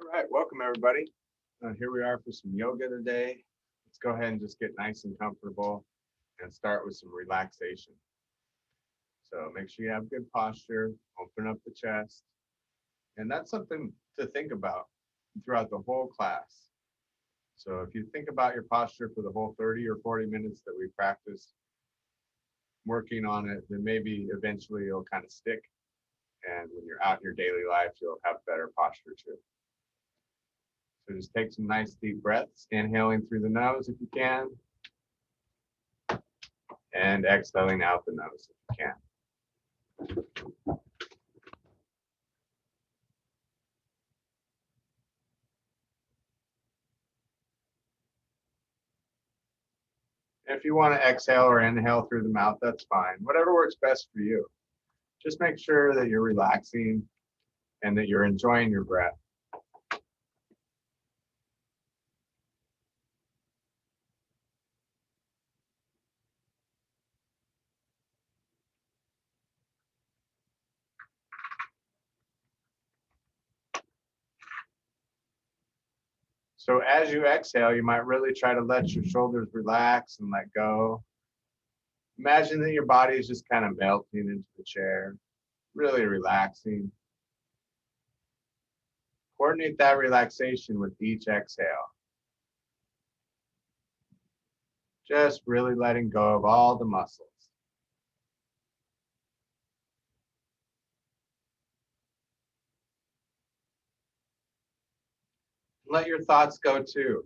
All right, welcome everybody. Here we are for some yoga today. Let's go ahead and just get nice and comfortable and start with some relaxation. So make sure you have good posture, open up the chest. And that's something to think about throughout the whole class. So if you think about your posture for the whole 30 or 40 minutes that we practice working on it, then maybe eventually it'll kind of stick. And when you're out in your daily life, you'll have better posture too. So just take some nice deep breaths, inhaling through the nose if you can, and exhaling out the nose if you can. If you want to exhale or inhale through the mouth, that's fine. Whatever works best for you. Just make sure that you're relaxing and that you're enjoying your breath. So as you exhale, you might really try to let your shoulders relax and let go. Imagine that your body is just kind of melting into the chair, really relaxing. Coordinate that relaxation with each exhale. Just really letting go of all the muscles. Let your thoughts go too.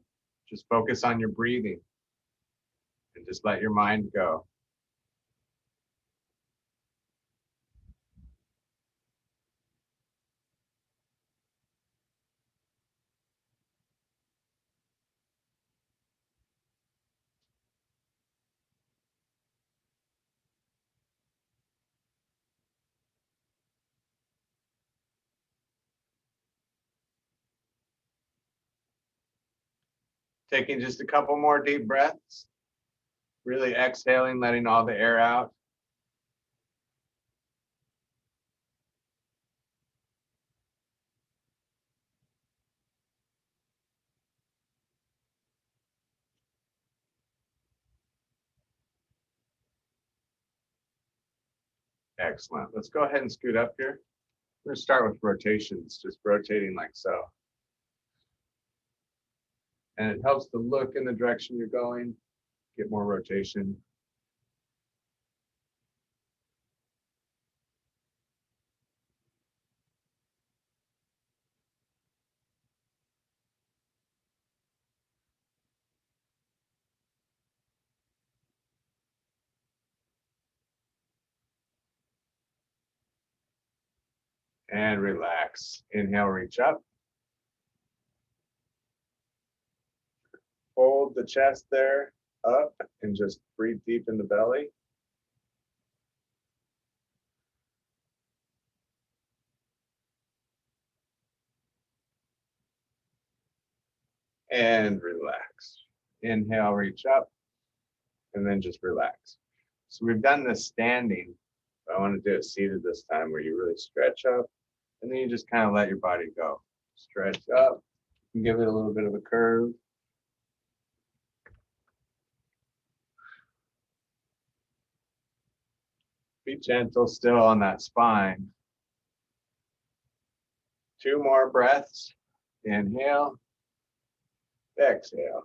Just focus on your breathing and just let your mind go. Taking just a couple more deep breaths, really exhaling, letting all the air out. Excellent. Let's go ahead and scoot up here. We're going to start with rotations, just rotating like so. And it helps to look in the direction you're going, get more rotation. And relax. Inhale, reach up. Hold the chest there up and just breathe deep in the belly. And relax. Inhale, reach up, and then just relax. So we've done this standing, but I want to do it seated this time where you really stretch up, and then you just kind of let your body go. Stretch up, and give it a little bit of a curve. Be gentle still on that spine. 2 more breaths. Inhale, exhale.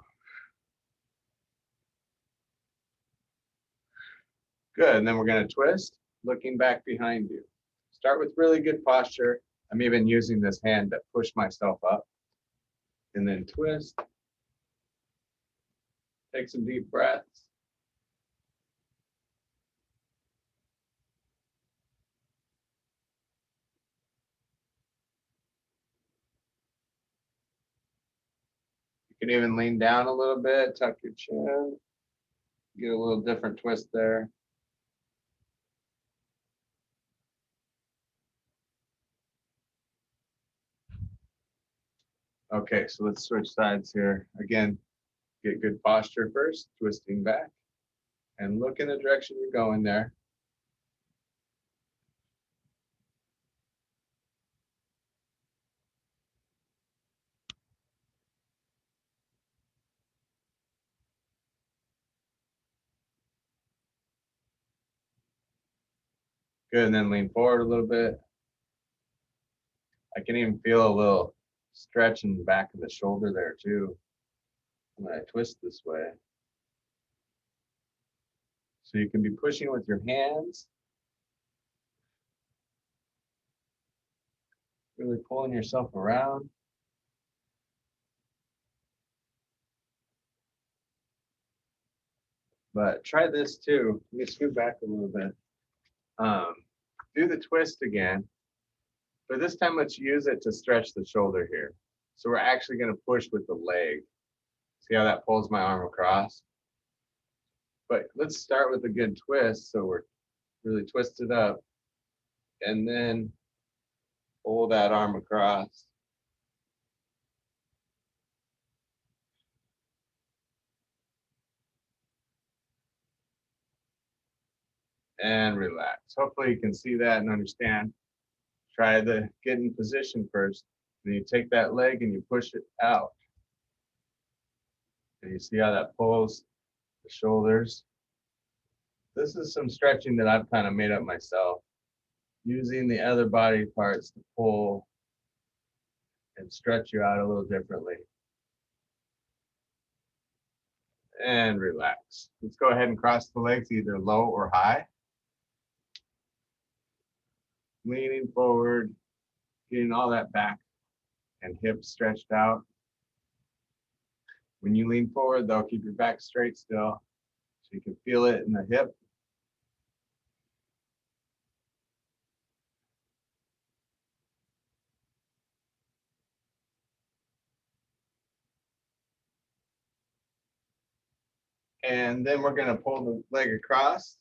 Good, and then we're going to twist, looking back behind you. Start with really good posture. I'm even using this hand to push myself up. And then twist. Take some deep breaths. You can even lean down a little bit, tuck your chin. Get a little different twist there. Okay, so let's switch sides here. Again, get good posture first, twisting back. And look in the direction you're going there. Good, and then lean forward a little bit. I can even feel a little stretch in the back of the shoulder there too when I twist this way. So you can be pushing with your hands, really pulling yourself around. But try this too. Let me scoot back a little bit. Do the twist again, but this time let's use it to stretch the shoulder here. So we're actually going to push with the leg. See how that pulls my arm across? But let's start with a good twist. So we're really twisted up and then pull that arm across. And relax. Hopefully you can see that and understand. Try the get in position first. Then you take that leg and you push it out. And you see how that pulls the shoulders. This is some stretching that I've kind of made up myself, using the other body parts to pull and stretch you out a little differently. And relax. Let's go ahead and cross the legs either low or high. Leaning forward, getting all that back and hips stretched out. When you lean forward, though, keep your back straight still so you can feel it in the hip. And then we're going to pull the leg across.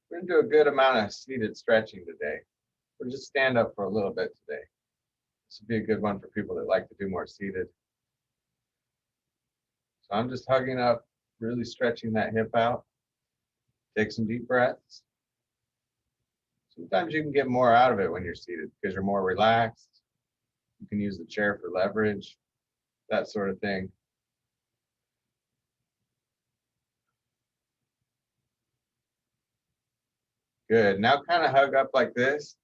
We're going to do a good amount of seated stretching today. We'll just stand up for a little bit today. This would be a good one for people that like to do more seated. So I'm just hugging up, really stretching that hip out. Take some deep breaths. Sometimes you can get more out of it when you're seated because you're more relaxed. You can use the chair for leverage, that sort of thing. Good. Now kind of hug up like this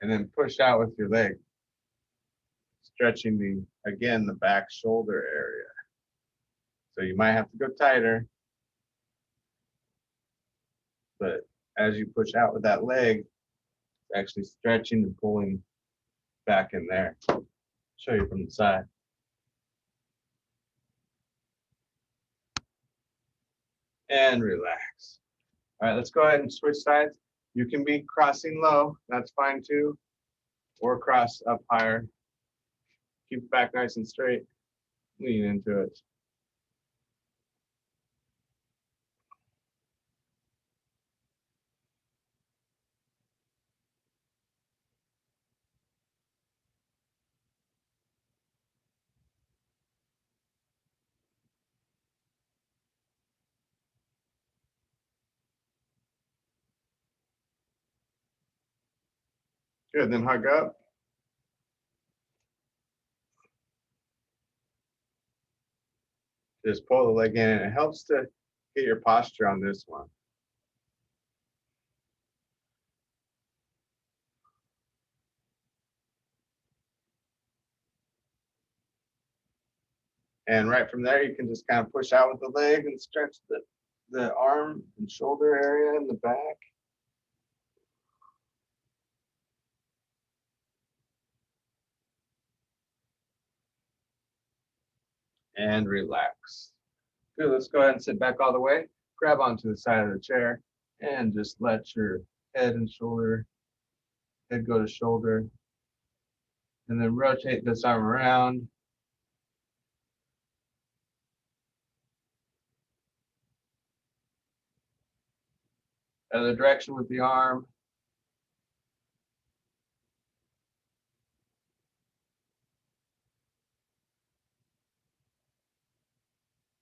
and then push out with your leg. Stretching the back shoulder area. So you might have to go tighter. But as you push out with that leg, it's actually stretching and pulling back in there. I'll show you from the side. And relax. All right, let's go ahead and switch sides. You can be crossing low, that's fine too, or cross up higher. Keep the back nice and straight. Lean into it. Good, then hug up. Just pull the leg in, and it helps to get your posture on this one. And right from there, you can just kind of push out with the leg and stretch the arm and shoulder area in the back. And relax. Good, let's go ahead and sit back all the way. Grab onto the side of the chair and just let your head go to shoulder. And then rotate this arm around. Other direction with the arm.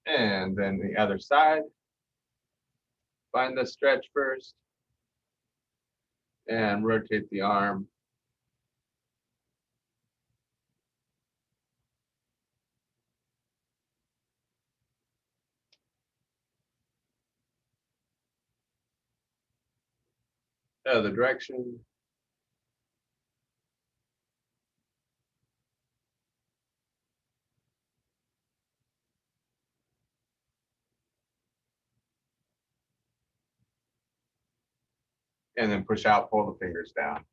And then the other side. Find the stretch first. And rotate the arm. Other direction. And then push out, pull the fingers down.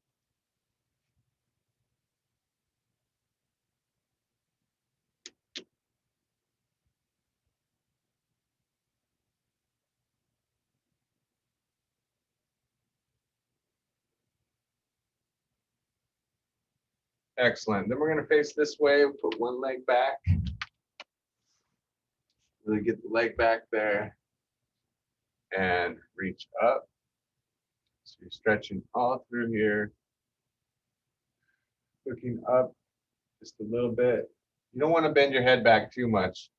Excellent. Then we're going to face this way. Put one leg back. Really get the leg back there. And reach up. So you're stretching all through here. Looking up just a little bit. You don't want to bend your head back too much,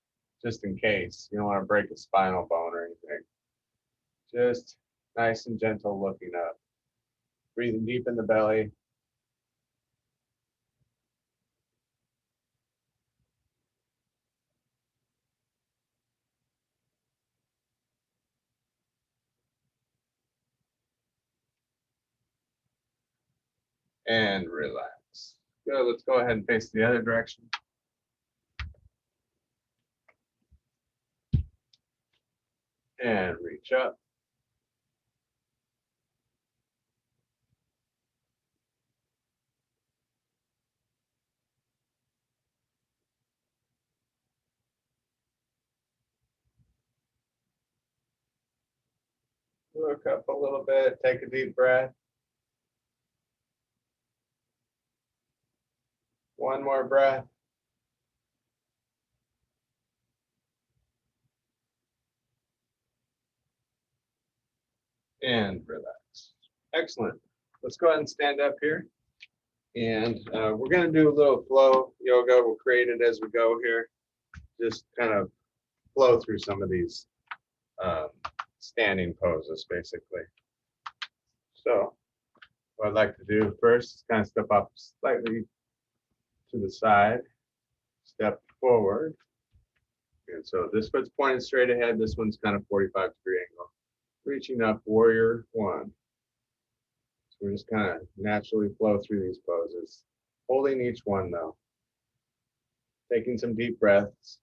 just in case. You don't want to break a spinal bone or anything. Just nice and gentle looking up. Breathing deep in the belly. And relax. Good. Let's go ahead and face the other direction. And reach up. Look up a little bit. Take a deep breath. One more breath. And relax. Excellent. Let's go ahead and stand up here. And we're going to do a little flow yoga. We'll create it as we go here. Just kind of flow through some of these standing poses, basically. So what I'd like to do first is kind of step up slightly to the side, step forward. And so this foot's pointed straight ahead. This one's kind of 45-degree angle. Reaching up, warrior one. So we're just kind of naturally flow through these poses, holding each one though. Taking some deep breaths.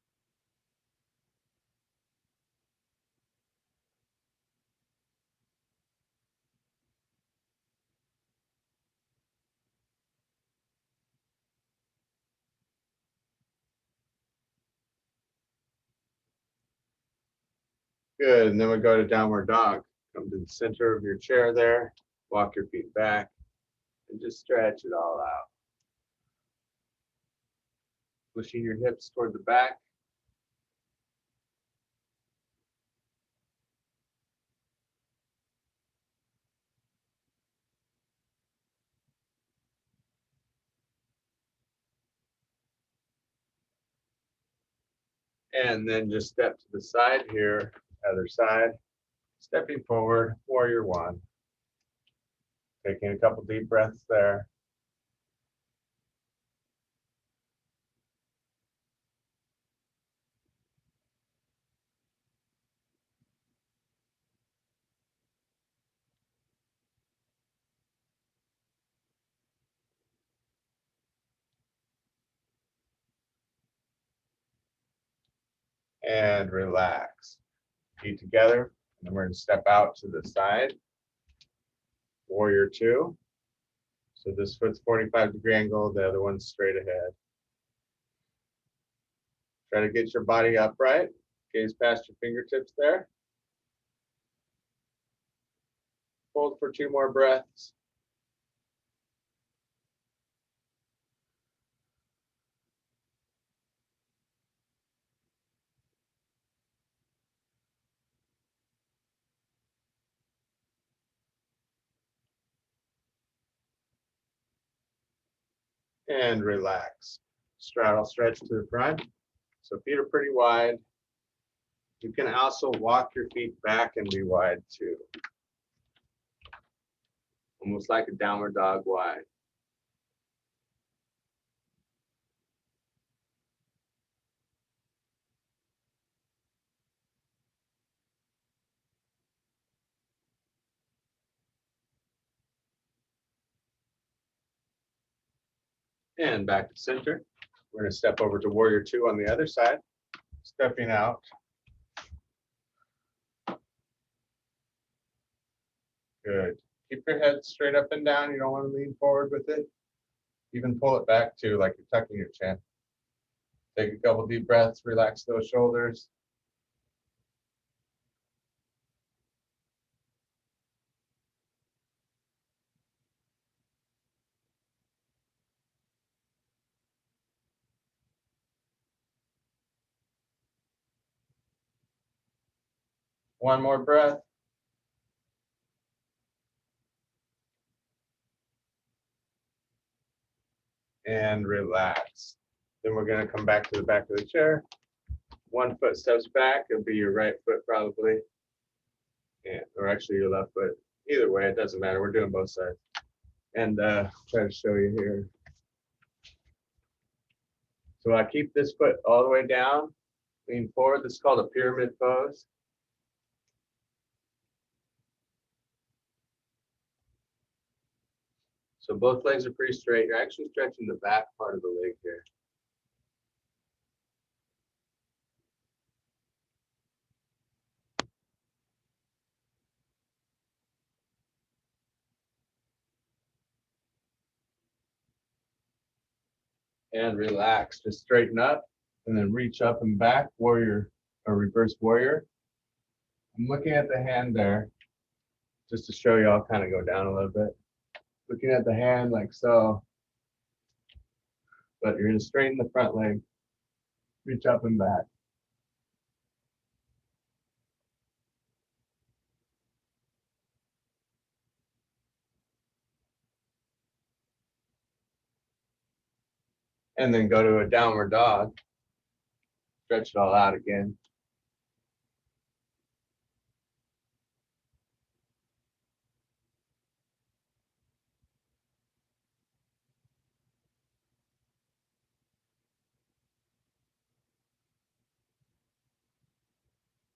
Good, and then we go to downward dog. Come to the center of your chair there, walk your feet back, and just stretch it all out. Pushing your hips toward the back. And then just step to the side here, other side. Stepping forward, warrior one. Taking a couple deep breaths there. And relax. Feet together. And then we're going to step out to the side. Warrior two. So this foot's 45-degree angle, the other one's straight ahead. Try to get your body upright. Gaze past your fingertips there. Hold for 2 more breaths. And relax. Straddle stretch to the front. So feet are pretty wide. You can also walk your feet back and be wide too. Almost like a downward dog wide. And back to center. We're going to step over to warrior two on the other side. Stepping out. Good. Keep your head straight up and down. You don't want to lean forward with it. Even pull it back too, like you're tucking your chin. Take a couple deep breaths, relax those shoulders. One more breath. And relax. Then we're going to come back to the back of the chair. One foot steps back. It'll be your right foot probably. And, or actually your left foot. Either way, it doesn't matter. We're doing both sides. And try to show you here. So I keep this foot all the way down, lean forward. This is called a pyramid pose. So both legs are pretty straight. You're actually stretching the back part of the leg here. And relax. Just straighten up and then reach up and back, warrior or reverse warrior. I'm looking at the hand there just to show you. I'll kind of go down a little bit. Looking at the hand like so. But you're going to straighten the front leg, reach up and back. And then go to a downward dog. Stretch it all out again.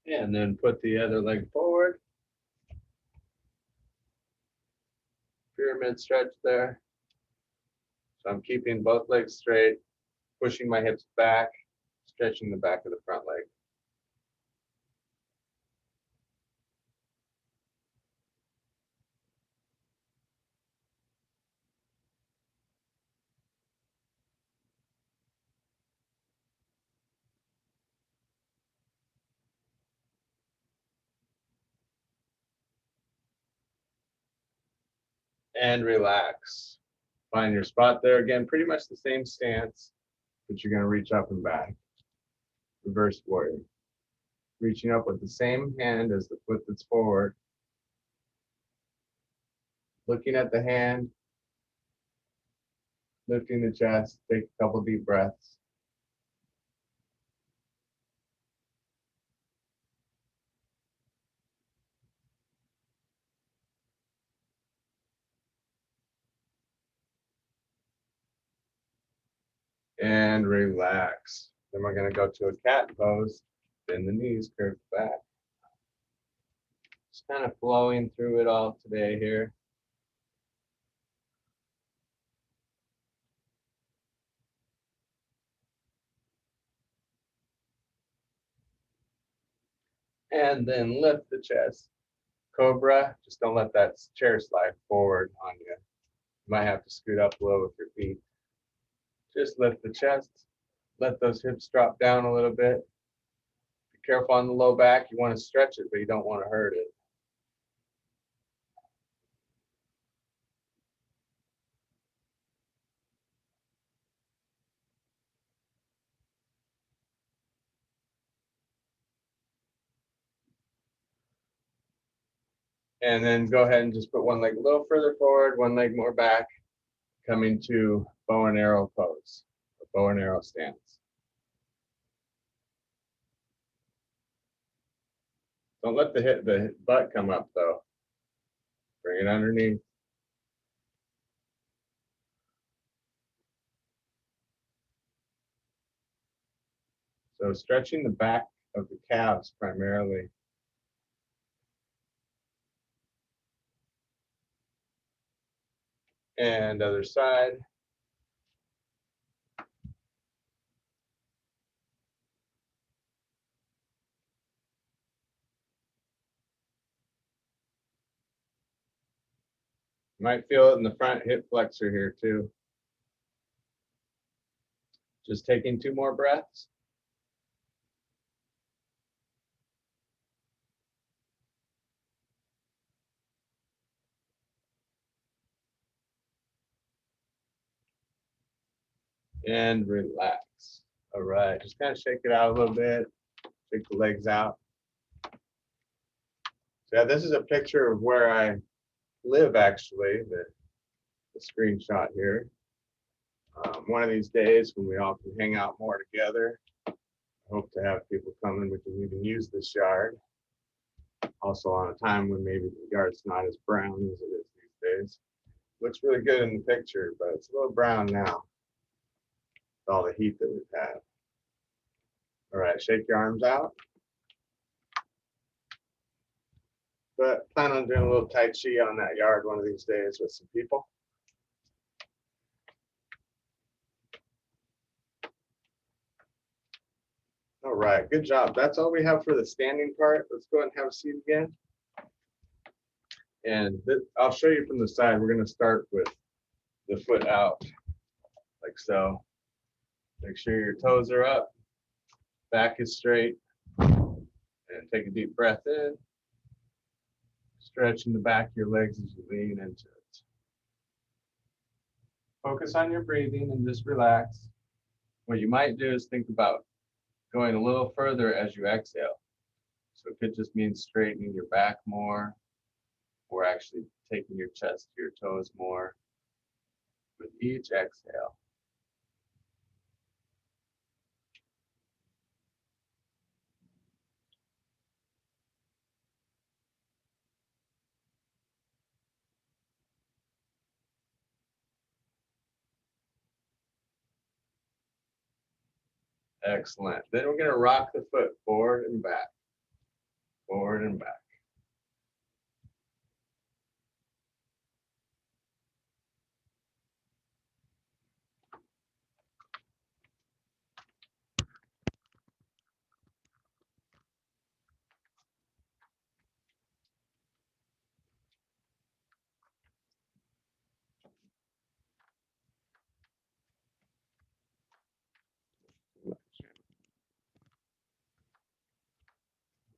And then put the other leg forward. Pyramid stretch there. So I'm keeping both legs straight, pushing my hips back, stretching the back of the front leg. And relax. Find your spot there again, pretty much the same stance, but you're going to reach up and back. Reverse warrior. Reaching up with the same hand as the foot that's forward. Looking at the hand, lifting the chest, take a couple deep breaths. And relax. Then we're going to go to a cat pose. Bend the knees, curve the back. Just kind of flowing through it all today here. And then lift the chest. Cobra, just don't let that chair slide forward on you. You might have to scoot up a little with your feet. Just lift the chest. Let those hips drop down a little bit. Be careful on the low back. You want to stretch it, but you don't want to hurt it. And then go ahead and just put one leg a little further forward, one leg more back, coming to bow and arrow pose, or bow and arrow stance. Don't let the butt come up though. Bring it underneath. So stretching the back of the calves primarily. And other side. Might feel it in the front hip flexor here too. Just taking 2 more breaths. And relax. All right, just kind of shake it out a little bit. Shake the legs out. So yeah, this is a picture of where I live actually, the screenshot here. One of these days when we all can hang out more together, I hope to have people come in. We can even use this yard. Also on a time when maybe the yard's not as brown as it is these days. Looks really good in the picture, but it's a little brown now with all the heat that we've had. All right, shake your arms out. But plan on doing a little Tai Chi on that yard one of these days with some people. All right, good job. That's all we have for the standing part. Let's go ahead and have a seat again. And I'll show you from the side. We're going to start with the foot out, like so. Make sure your toes are up, back is straight, and take a deep breath in. Stretching the back of your legs as you lean into it. Focus on your breathing and just relax. What you might do is think about going a little further as you exhale. So it could just mean straightening your back more, or actually taking your chest to your toes more with each exhale. Excellent. Then we're going to rock the foot forward and back, forward and back.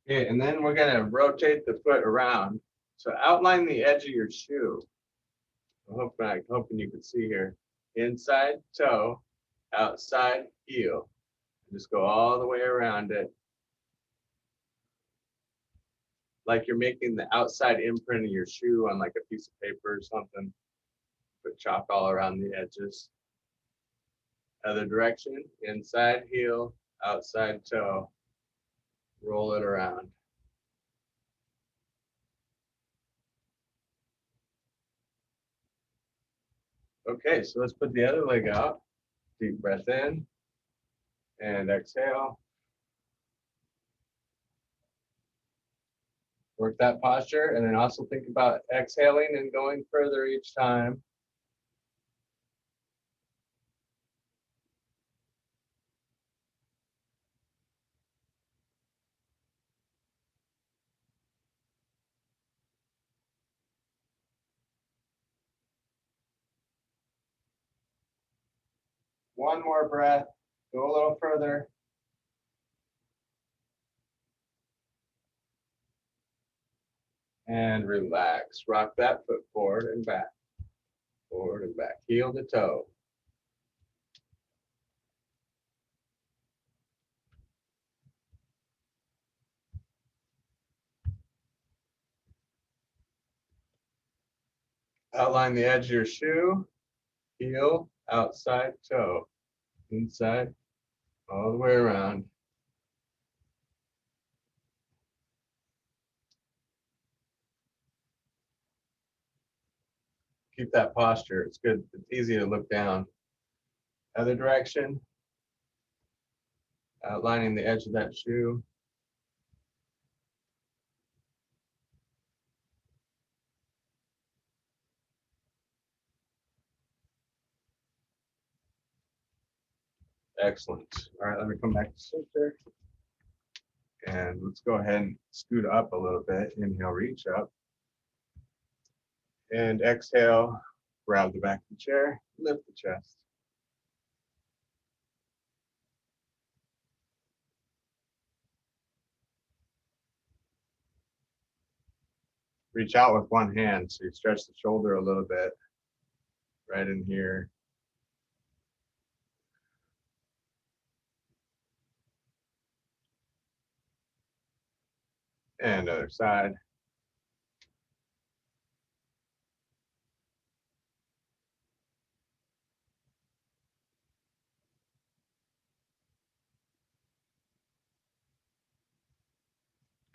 Okay, and then we're going to rotate the foot around. So outline the edge of your shoe. I'm hoping you can see here. Inside toe, outside heel. Just go all the way around it. Like you're making the outside imprint of your shoe on like a piece of paper or something. Put chalk all around the edges. Other direction, inside heel, outside toe. Roll it around. Okay, so let's put the other leg out. Deep breath in and exhale. Work that posture, and then also think about exhaling and going further each time. One more breath. Go a little further. And relax. Rock that foot forward and back. Forward and back. Heel to toe. Outline the edge of your shoe. Heel, outside toe. Inside, all the way around. Keep that posture. It's good. It's easy to look down. Other direction. Outlining the edge of that shoe. Excellent. All right, let me come back to center. And let's go ahead and scoot up a little bit. Inhale, reach up. And exhale, grab the back of the chair, lift the chest. Reach out with one hand so you stretch the shoulder a little bit right in here. And other side.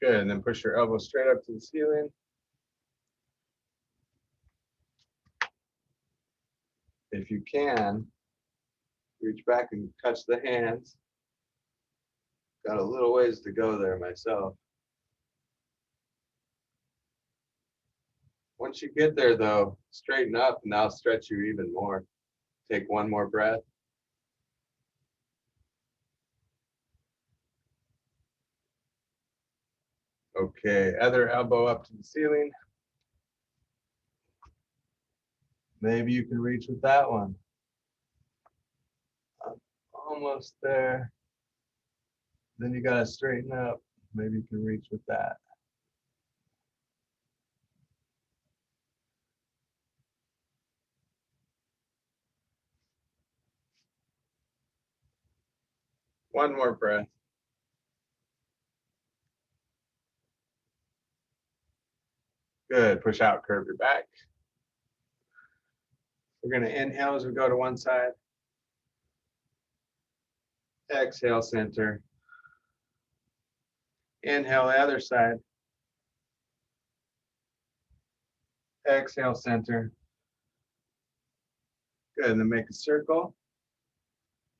Good, and then push your elbow straight up to the ceiling. If you can, reach back and touch the hands. Got a little ways to go there myself. Once you get there though, straighten up and I'll stretch you even more. Take one more breath. Okay, other elbow up to the ceiling. Maybe you can reach with that one. Almost there. Then you gotta straighten up. Maybe you can reach with that. One more breath. Good, push out, curve your back. We're gonna inhale as we go to one side. Exhale, center. Inhale, the other side. Exhale, center. Good, and then make a circle.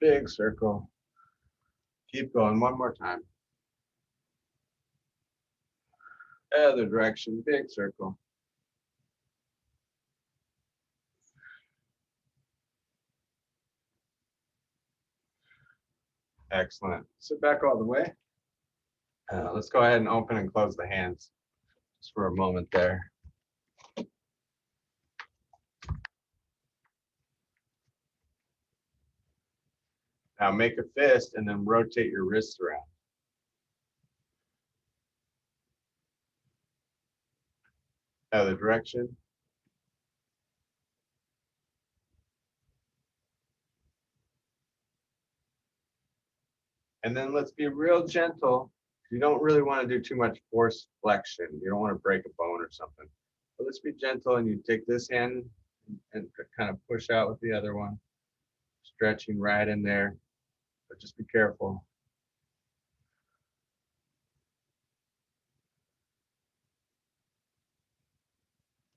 Big circle. Keep going one more time. Other direction, big circle. Excellent. Sit back all the way. Let's go ahead and open and close the hands just for a moment there. Now make a fist and then rotate your wrists around. Other direction. And then let's be real gentle. You don't really want to do too much force flexion. You don't want to break a bone or something. But let's be gentle and you take this hand and kind of push out with the other one. Stretching right in there, but just be careful.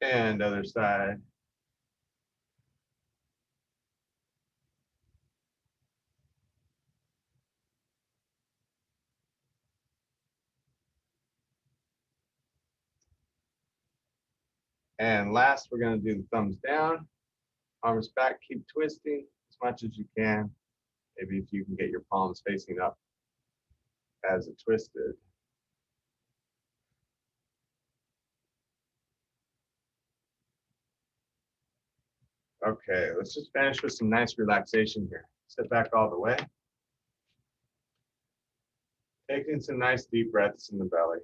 And other side. And last, we're going to do the thumbs down, arms back, keep twisting as much as you can. Maybe if you can get your palms facing up as it twisted. Okay, let's just finish with some nice relaxation here. Sit back all the way. Taking some nice deep breaths in the belly.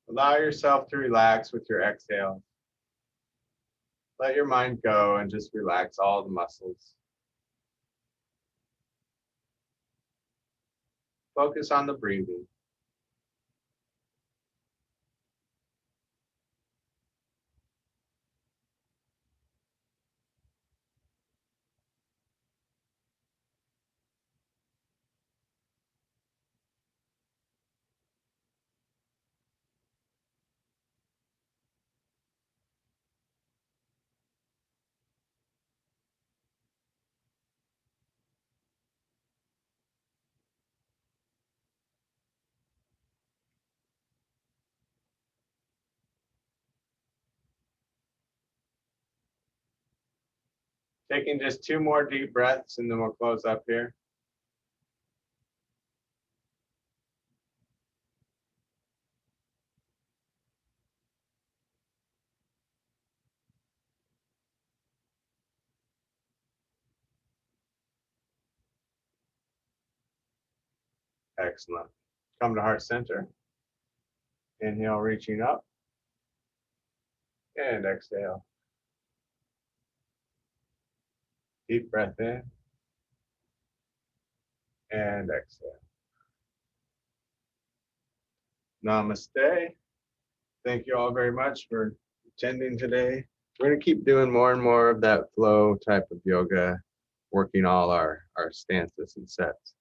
Allow yourself to relax with your exhale. Let your mind go and just relax all the muscles. Focus on the breathing. Taking just 2 more deep breaths and then we'll close up here. Excellent. Come to heart center. Inhale, reaching up. And exhale. Deep breath in. And exhale. Namaste. Thank you all very much for attending today. We're going to keep doing more and more of that flow type of yoga, working all our stances and sets.